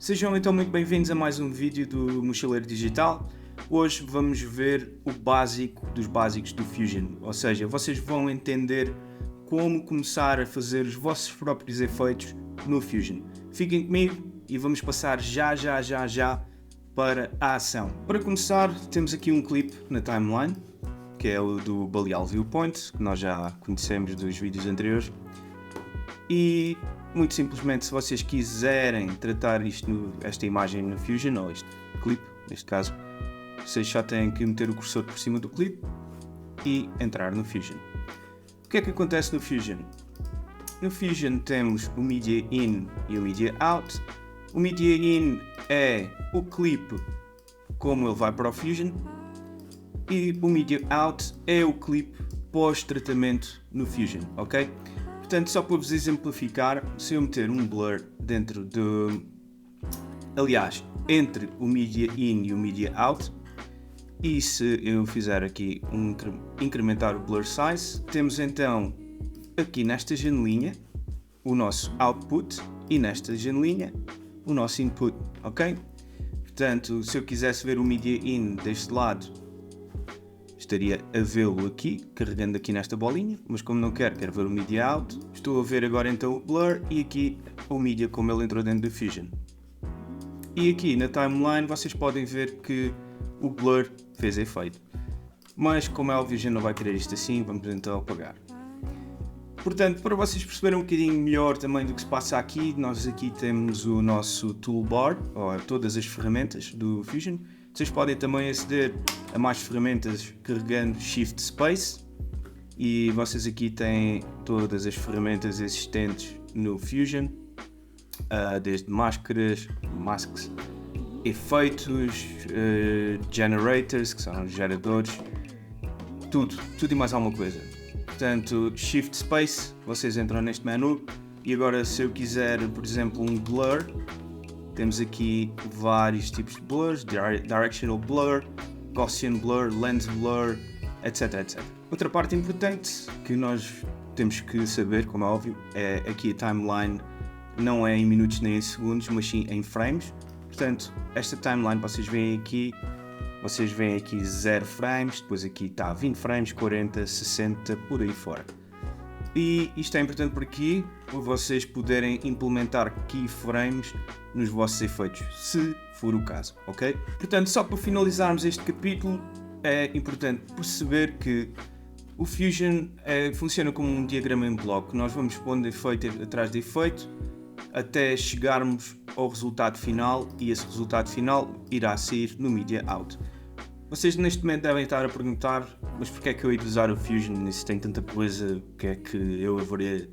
Sejam então muito bem-vindos a mais um vídeo do Mochileiro Digital. Hoje vamos ver o básico dos básicos do Fusion, ou seja, vocês vão entender como começar a fazer os vossos próprios efeitos no Fusion. Fiquem comigo e vamos passar já para a ação. Para começar, temos aqui um clipe na timeline, que é o do Baleal Viewpoint, que nós já conhecemos dos vídeos anteriores. E muito simplesmente, se vocês quiserem tratar esta imagem no Fusion, ou este clipe, neste caso, vocês só têm que meter o cursor por cima do clipe e entrar no Fusion. O que é que acontece no Fusion? No Fusion temos o Media In e o Media Out. O Media In é o clipe como ele vai para o Fusion e o Media Out é o clipe pós-tratamento no Fusion, ok? Portanto, só para vos exemplificar, se eu meter um blur dentro do... Aliás, entre o Media In e o Media Out, e se eu fizer aqui incrementar o blur size, temos então aqui nesta janelinha o nosso output e nesta janelinha o nosso input, ok? Portanto, se eu quisesse ver o Media In deste lado, estaria a vê-lo aqui, carregando aqui nesta bolinha, mas como não quero ver o Media Out, estou a ver agora então o blur e aqui o Media como ele entrou dentro do Fusion. E aqui na timeline vocês podem ver que o blur fez efeito. Mas como é óbvio, a gente não vai querer isto assim, vamos então apagar. Portanto, para vocês perceberem um bocadinho melhor também do que se passa aqui, nós aqui temos o nosso toolbar, ou todas as ferramentas do Fusion. Vocês podem também aceder a mais ferramentas carregando Shift Space e vocês aqui têm todas as ferramentas existentes no Fusion, desde máscaras, masks, efeitos, generators, que são os geradores, tudo e mais alguma coisa. Portanto, Shift Space, vocês entram neste menu e agora se eu quiser, por exemplo, um blur, temos aqui vários tipos de blurs, Directional Blur, Gaussian Blur, Lens Blur, etc. Outra parte importante que nós temos que saber, como é óbvio, é aqui a timeline não é em minutos nem em segundos, mas sim em frames. Portanto, esta timeline vocês veem aqui 0 frames, depois aqui está 20 frames, 40, 60, por aí fora. E isto é importante por aqui, para vocês poderem implementar keyframes nos vossos efeitos, se for o caso, ok? Portanto, só para finalizarmos este capítulo, é importante perceber que o Fusion funciona como um diagrama em bloco. Nós vamos pondo efeito atrás de efeito, até chegarmos ao resultado final, e esse resultado final irá sair no Media Out. Vocês neste momento devem estar a perguntar, mas porquê é que eu hei de usar o Fusion se tem tanta coisa, porque é que eu haveria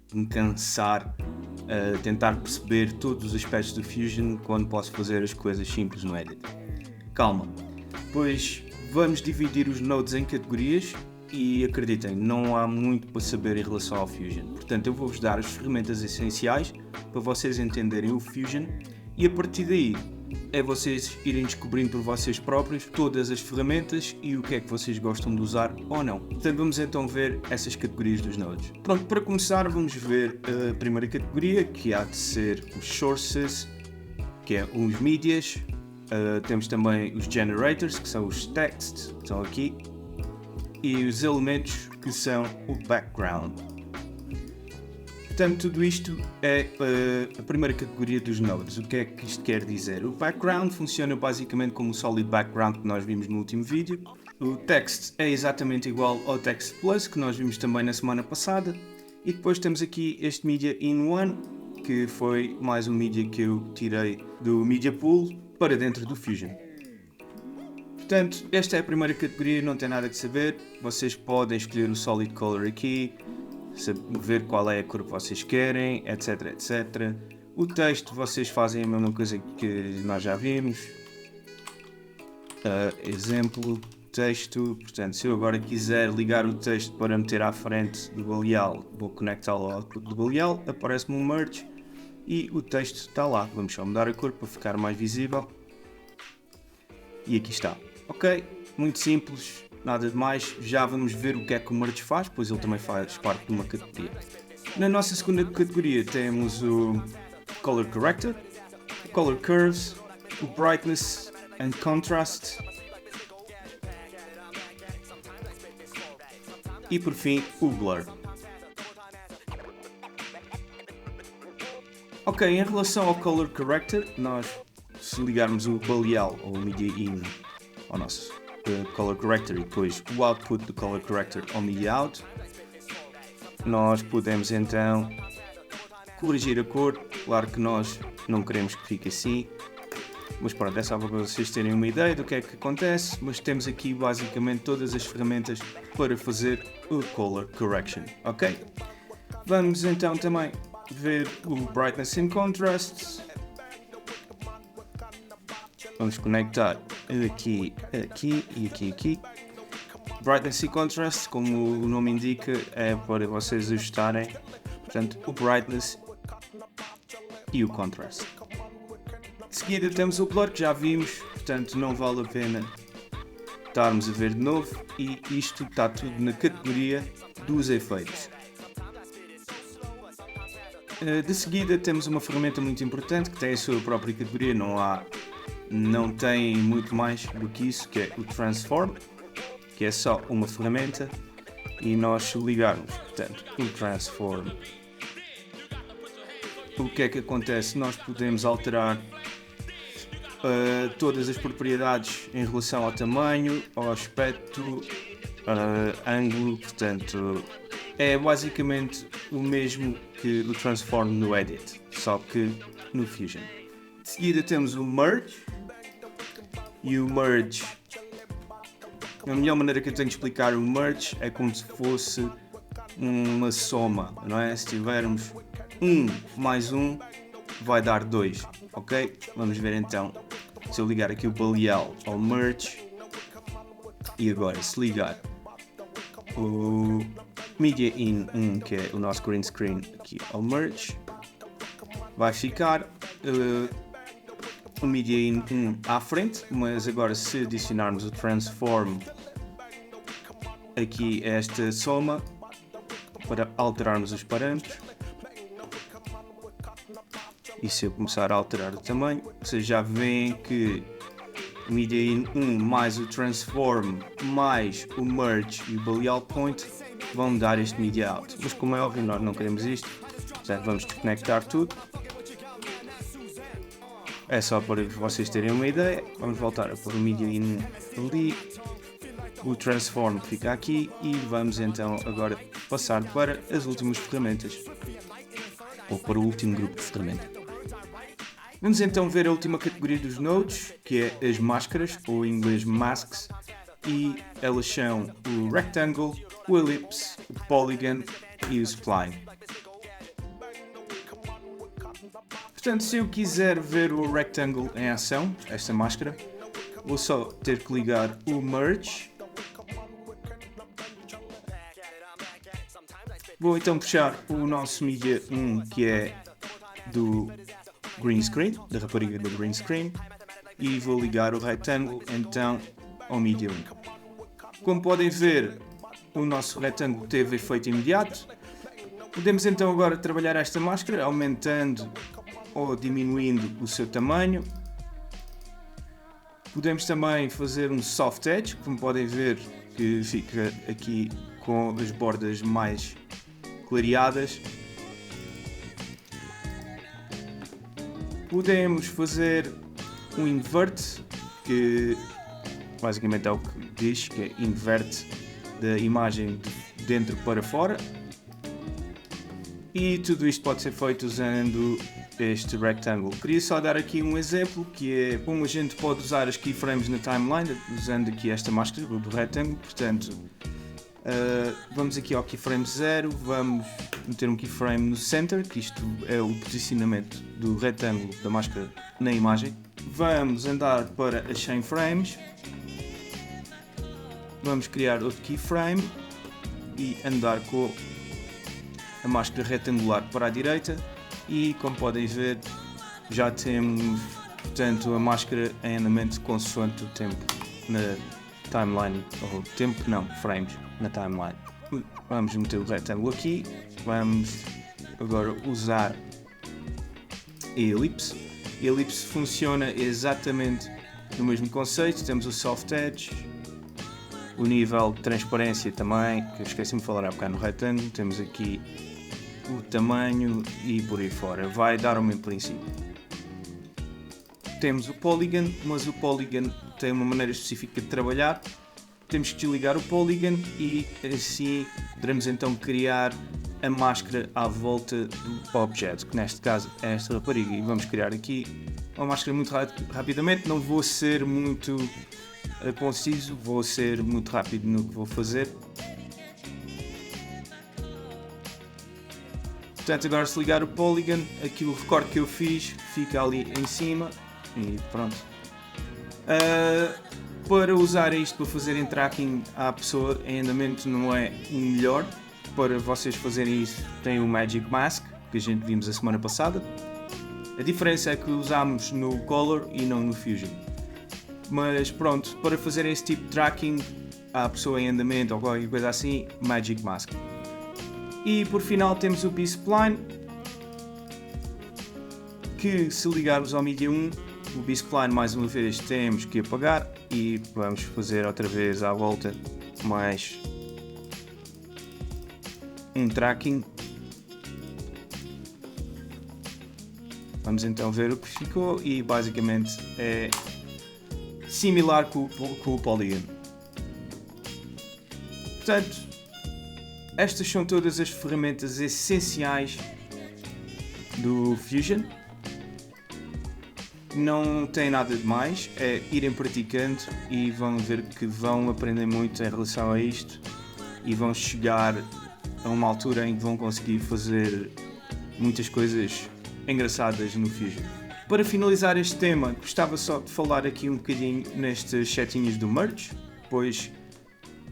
de me cansar a tentar perceber todos os aspectos do Fusion quando posso fazer as coisas simples no Edit? Calma, pois vamos dividir os nodes em categorias e acreditem, não há muito para saber em relação ao Fusion. Portanto, eu vou-vos dar as ferramentas essenciais para vocês entenderem o Fusion e a partir daí é vocês irem descobrindo por vocês próprios todas as ferramentas e o que é que vocês gostam de usar ou não. Portanto, vamos então ver essas categorias dos nodes. Pronto, para começar vamos ver a primeira categoria, que há de ser os sources, que é os medias. Temos também os generators, que são os texts, que estão aqui, e os elementos, que são o background. Portanto, tudo isto é a primeira categoria dos nodes. O que é que isto quer dizer? O background funciona basicamente como o solid background que nós vimos no último vídeo. O text é exatamente igual ao text plus, que nós vimos também na semana passada. E depois temos aqui este media in one, que foi mais um media que eu tirei do media pool para dentro do Fusion. Portanto, esta é a primeira categoria, não tem nada que saber. Vocês podem escolher o solid color aqui, ver qual é a cor que vocês querem, etc. O texto, vocês fazem a mesma coisa que nós já vimos. Exemplo, texto. Portanto, se eu agora quiser ligar o texto para meter à frente do Baleal, vou conectá-lo ao output do Baleal, aparece-me um merge e o texto está lá. Vamos só mudar a cor para ficar mais visível. E aqui está. Ok, muito simples. Nada de mais, já vamos ver o que é que o merge faz, pois ele também faz parte de uma categoria. Na nossa segunda categoria temos o Color Corrector, color curves, o brightness and contrast e por fim o blur. Ok, em relação ao color corrector, nós se ligarmos o Baleal ou o Media In ao nosso color corrector e depois o output do color corrector ao Media Out, nós podemos então corrigir a cor. Claro que nós não queremos que fique assim, mas pronto, é só para vocês terem uma ideia do que é que acontece, mas temos aqui basicamente todas as ferramentas para fazer o color correction, ok? Vamos então também ver o brightness and contrast. Vamos conectar aqui e aqui. Brightness e contrast, como o nome indica, é para vocês ajustarem, portanto, o brightness e o contrast. De seguida temos o blur, que já vimos, portanto não vale a pena estarmos a ver de novo, e isto está tudo na categoria dos efeitos. De seguida temos uma ferramenta muito importante que tem a sua própria categoria, não tem muito mais do que isso, que é o Transform, que é só uma ferramenta, e nós se ligarmos, portanto, o Transform, o que é que acontece? Nós podemos alterar todas as propriedades em relação ao tamanho, ao aspecto, ângulo, portanto é basicamente o mesmo que o Transform no Edit, só que no Fusion. De seguida temos o Merge, e o Merge, a melhor maneira que eu tenho de explicar o Merge é como se fosse uma soma, não é? Se tivermos 1 mais 1 vai dar 2, ok? Vamos ver então, se eu ligar aqui o Baleal ao Merge, e agora se ligar o Media In 1, que é o nosso green screen, aqui ao Merge, vai ficar o Media In 1 à frente, mas agora se adicionarmos o Transform aqui a esta soma para alterarmos os parâmetros, e se eu começar a alterar o tamanho, vocês já veem que o Media In 1 mais o Transform mais o Merge e o Baleal Point vão dar este Media Out, mas como é óbvio nós não queremos isto, portanto vamos desconectar tudo. É só para vocês terem uma ideia. Vamos voltar a pôr o Media In ali, o Transform fica aqui, e vamos então agora passar para as últimas ferramentas, ou para o último grupo de ferramentas. Vamos então ver a última categoria dos nodes, que é as máscaras, ou em inglês masks, e elas são o Rectangle, o Ellipse, o Polygon e o Spline. Portanto, se eu quiser ver o Rectangle em ação, esta máscara, vou só ter que ligar o Merge. Vou então puxar o nosso Media 1, que é do green screen, da rapariga do green screen, e vou ligar o Rectangle então ao Media 1. Como podem ver, o nosso retângulo teve efeito imediato. Podemos então agora trabalhar esta máscara, aumentando ou diminuindo o seu tamanho. Podemos também fazer um soft edge, como podem ver que fica aqui com as bordas mais clareadas. Podemos fazer um invert, que basicamente é o que diz, que é inverte da imagem de dentro para fora. E tudo isto pode ser feito usando este rectangle. Queria só dar aqui um exemplo, que é como a gente pode usar as keyframes na timeline, usando aqui esta máscara do rectangle. Portanto, vamos aqui ao keyframe 0, vamos meter um keyframe no center, que isto é o posicionamento do retângulo da máscara na imagem. Vamos andar para as 100 frames, vamos criar outro keyframe e andar com a máscara retangular para a direita, e como podem ver já temos, portanto, a máscara em andamento consoante o tempo na timeline, ou tempo não, frames na timeline. Vamos meter o retângulo aqui, vamos agora usar a elipse E a elipse funciona exatamente no mesmo conceito. Temos o soft edge, o nível de transparência também, que eu esqueci-me de falar há bocado no retângulo. Temos aqui o tamanho e por aí fora. Vai dar o mesmo princípio. Temos o polygon, mas o polygon tem uma maneira específica de trabalhar. Temos que desligar o polygon e assim poderemos então criar a máscara à volta do objeto, que neste caso é esta rapariga. E vamos criar aqui uma máscara muito rapidamente. Não vou ser muito conciso, vou ser muito rápido no que vou fazer. Portanto, agora se ligar o polygon, aquilo, o recorte que eu fiz fica ali em cima e pronto. Para usar isto para fazerem tracking à pessoa em andamento não é o melhor. Para vocês fazerem isso tem o Magic Mask, que a gente vimos a semana passada. A diferença é que usámos no Color e não no Fusion. Mas pronto, para fazerem esse tipo de tracking à pessoa em andamento ou qualquer coisa assim, Magic Mask. E por final temos o B-Spline, que se ligarmos ao Media 1, o B-Spline mais uma vez temos que apagar e vamos fazer outra vez à volta mais um tracking. Vamos então ver o que ficou e basicamente é similar com o Polygon. Portanto, estas são todas as ferramentas essenciais do Fusion. Não tem nada de mais, é irem praticando e vão ver que vão aprender muito em relação a isto e vão chegar a uma altura em que vão conseguir fazer muitas coisas engraçadas no Fusion. Para finalizar este tema, gostava só de falar aqui um bocadinho nestas setinhas do Merge, pois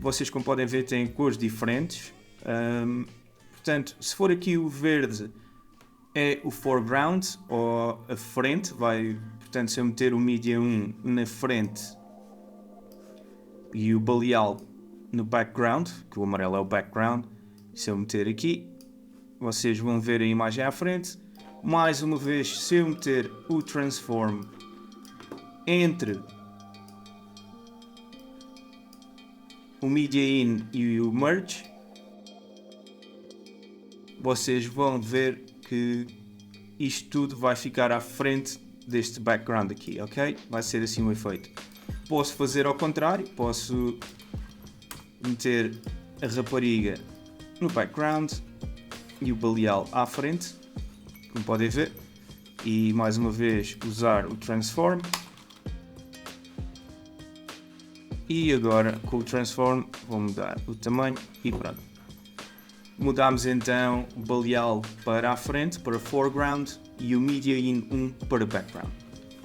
vocês, como podem ver, têm cores diferentes. Portanto, se for aqui o verde é o foreground ou a frente, portanto, se eu meter o Media 1 na frente e o Baleal no background, que o amarelo é o background, se eu meter aqui, vocês vão ver a imagem à frente. Mais uma vez, se eu meter o Transform entre o Media In e o Merge, vocês vão ver que isto tudo vai ficar à frente deste background aqui, ok? Vai ser assim o efeito. Posso fazer ao contrário, posso meter a rapariga no background e o Baleal à frente, como podem ver, e mais uma vez usar o Transform. E agora com o Transform vou mudar o tamanho e pronto. Mudamos então o Baleal para a frente, para foreground, e o Media In 1 para background.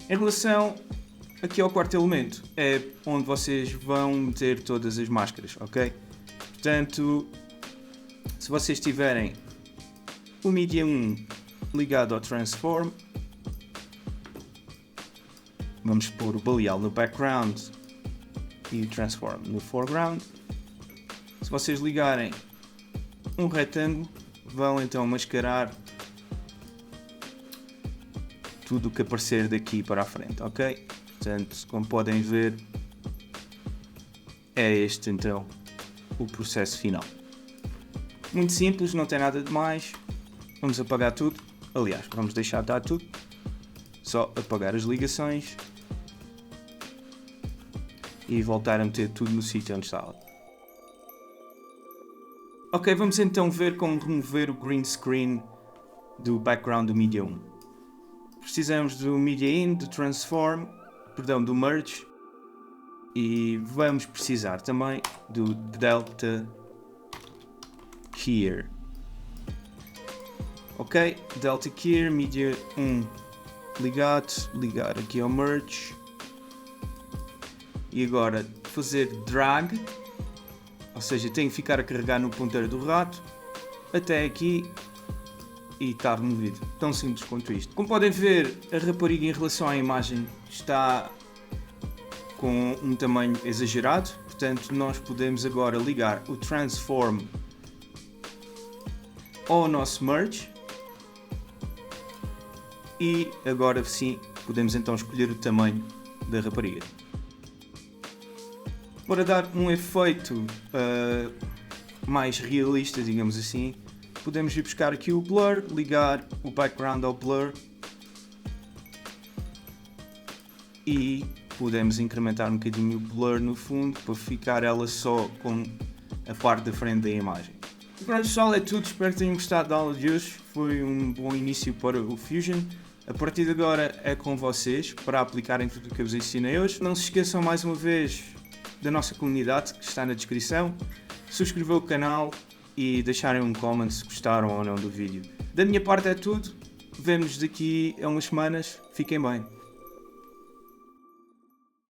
Em relação aqui ao quarto elemento, é onde vocês vão meter todas as máscaras, ok? Portanto, se vocês tiverem o Media 1 ligado ao Transform, vamos pôr o Baleal no background e o Transform no foreground. Se vocês ligarem um retângulo, vão então mascarar tudo o que aparecer daqui para a frente, ok? Portanto, como podem ver, é este então o processo final. Muito simples, não tem nada de mais. Vamos apagar tudo. Aliás, vamos deixar de dar tudo. Só apagar as ligações e voltar a meter tudo no sítio onde estava. Ok, vamos então ver como remover o green screen do background do Media 1. Precisamos do Media In, do Transform, do Merge, e vamos precisar também do Delta Keyer. Ok, Delta Keyer, Media 1 ligado, ligar aqui ao Merge, e agora fazer drag. Ou seja, tem que ficar a carregar no ponteiro do rato até aqui e está removido. Tão simples quanto isto. Como podem ver, a rapariga em relação à imagem está com um tamanho exagerado. Portanto, nós podemos agora ligar o Transform ao nosso Merge. E agora sim podemos então escolher o tamanho da rapariga. Para dar um efeito mais realista, digamos assim, podemos ir buscar aqui o blur, ligar o background ao blur e podemos incrementar um bocadinho o blur no fundo para ficar ela só com a parte da frente da imagem. Pronto pessoal, é tudo, espero que tenham gostado da aula de hoje, foi um bom início para o Fusion. A partir de agora é com vocês para aplicarem tudo o que eu vos ensinei hoje. Não se esqueçam mais uma vez da nossa comunidade que está na descrição, subscrever o canal e deixarem um comment se gostaram ou não do vídeo. Da minha parte é tudo, vemo-nos daqui a umas semanas, fiquem bem.